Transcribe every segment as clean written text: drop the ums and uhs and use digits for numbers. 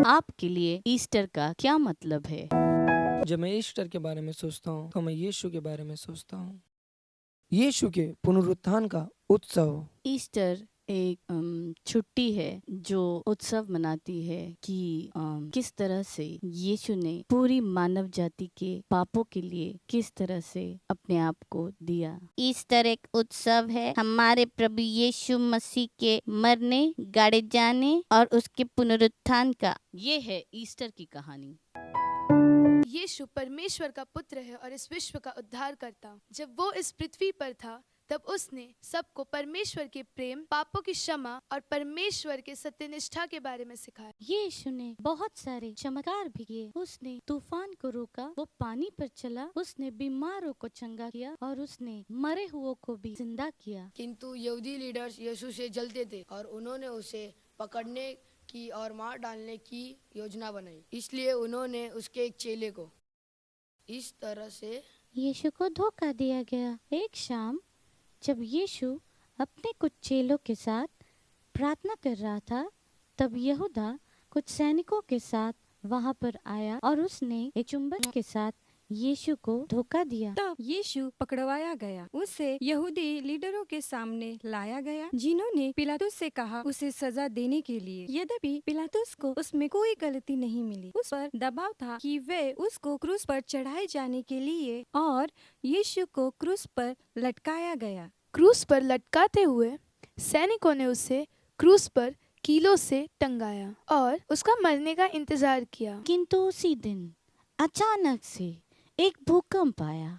आपके लिए ईस्टर का क्या मतलब है? जब मैं ईस्टर के बारे में सोचता हूँ तो मैं यीशु के बारे में सोचता हूँ। यीशु के पुनरुत्थान का उत्सव। ईस्टर एक छुट्टी है जो उत्सव मनाती है कि किस तरह से यीशु ने पूरी मानव जाति के पापों के लिए किस तरह से अपने आप को दिया। ईस्टर एक उत्सव है हमारे प्रभु यीशु मसीह के मरने, गाड़े जाने और उसके पुनरुत्थान का। ये है ईस्टर की कहानी। यीशु परमेश्वर का पुत्र है और इस विश्व का उद्धार करता। जब वो इस पृथ्वी पर था तब उसने सबको परमेश्वर के प्रेम, पापों की क्षमा और परमेश्वर के सत्यनिष्ठा के बारे में सिखाया। यीशु ने बहुत सारे चमत्कार भी किए। उसने तूफान को रोका, वो पानी पर चला, उसने बीमारों को चंगा किया और उसने मरे हुओं को भी जिंदा किया। किंतु यहूदी लीडर्स यीशु से जलते थे और उन्होंने उसे पकड़ने की और मार डालने की योजना बनाई। इसलिए उन्होंने उसके एक चेले को इस तरह से यीशु को धोखा दिया गया। एक शाम जब यीशु अपने कुछ चेलों के साथ प्रार्थना कर रहा था, तब यहूदा कुछ सैनिकों के साथ वहां पर आया और उसने एक चुंबक के साथ यीशु को धोखा दिया। तब यीशु पकड़वाया गया, उसे यहूदी लीडरों के सामने लाया गया, जिन्होंने पिलातुस से कहा उसे सजा देने के लिए। यद्यपि पिलातुस को उसमें कोई गलती नहीं मिली, उस पर दबाव था कि वे उसको क्रूस पर चढ़ाए जाने के लिए, और यीशु को क्रूस पर लटकाया गया। क्रूस पर लटकाते हुए सैनिकों ने उसे क्रूस पर कीलों से टंगाया और उसका मरने का इंतजार किया। किंतु उसी दिन अचानक से एक भूकंप आया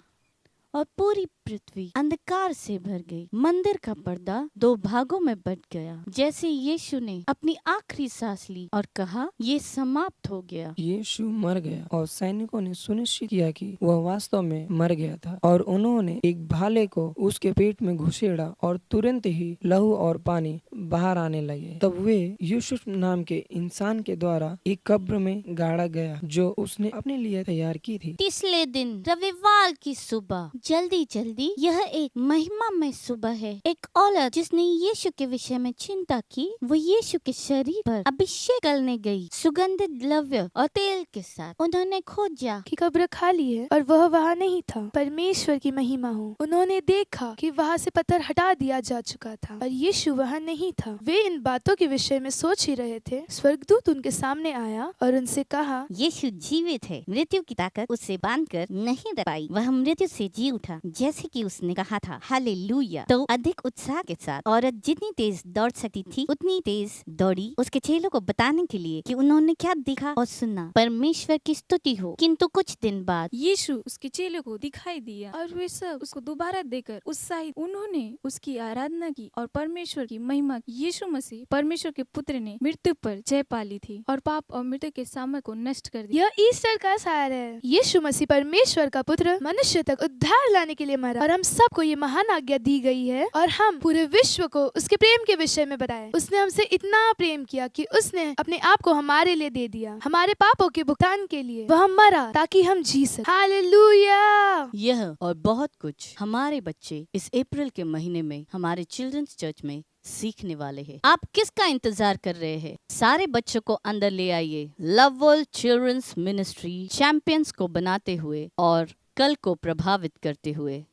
और पूरी पृथ्वी अंधकार से भर गई। मंदिर का पर्दा दो भागों में बट गया। जैसे यीशु ने अपनी आखिरी सांस ली और कहा, ये समाप्त हो गया। यीशु मर गया और सैनिकों ने सुनिश्चित किया कि वह वास्तव में मर गया था, और उन्होंने एक भाले को उसके पेट में घुसेड़ा और तुरंत ही लहू और पानी बाहर आने लगे। तब वे यूसुफ नाम के इंसान के द्वारा एक कब्र में गाड़ा गया जो उसने अपने लिए तैयार की थी। तीसरे दिन रविवार की सुबह जल्दी जल्दी, यह एक महिमामय सुबह है। एक औरत जिसने यीशु के विषय में चिंता की, वो यीशु के शरीर पर अभिषेक करने गई सुगंधित द्रव्य और तेल के साथ। उन्होंने खोजा कि कब्र खाली है और वह वहाँ नहीं था। परमेश्वर की महिमा हो। उन्होंने देखा कि वहाँ से पत्थर हटा दिया जा चुका था और यीशु वहाँ नहीं था। वे इन बातों के विषय में सोच ही रहे थे। स्वर्गदूत उनके सामने आया और उनसे कहा, यीशु जीवित है। मृत्यु की ताकत उसे बांधकर नहीं रख पाई। वह मृत्यु से जी उठा जैसे कि उसने कहा था। हालेलुया। तो अधिक उत्साह के साथ औरत जितनी तेज दौड़ सकती थी उतनी तेज दौड़ी उसके चेलों को बताने के लिए कि उन्होंने क्या देखा और सुना। परमेश्वर की स्तुति हो। किंतु कुछ दिन बाद यीशु उसके चेलों को दिखाई दिया और वे सब उसको दोबारा देखकर उत्साहित, उन्होंने उसकी आराधना की और परमेश्वर की महिमा की। यीशु मसीह परमेश्वर के पुत्र ने मृत्यु पर जय पा ली थी और पाप और मृत्यु के सामर्थ को नष्ट कर दिया। यह ईस्टर का सार है। यीशु मसीह परमेश्वर का पुत्र मनुष्य तक उद्धार लाने के लिए मरा और हम सबको ये महान आज्ञा दी गई है और हम पूरे विश्व को उसके प्रेम के विषय में बताएं। उसने हमसे इतना प्रेम किया कि उसने अपने आप को हमारे लिए दे दिया, हमारे पापों के भुगतान के लिए। वह मरा ताकि हम जी सकें। हालेलुया। यह और बहुत कुछ हमारे बच्चे इस अप्रैल के महीने में हमारे चिल्ड्रंस चर्च में सीखने वाले हैं। आप किसका इंतजार कर रहे हैं? सारे बच्चों को अंदर ले आइए। Love world children's ministry champions को बनाते हुए और कल को प्रभावित करते हुए।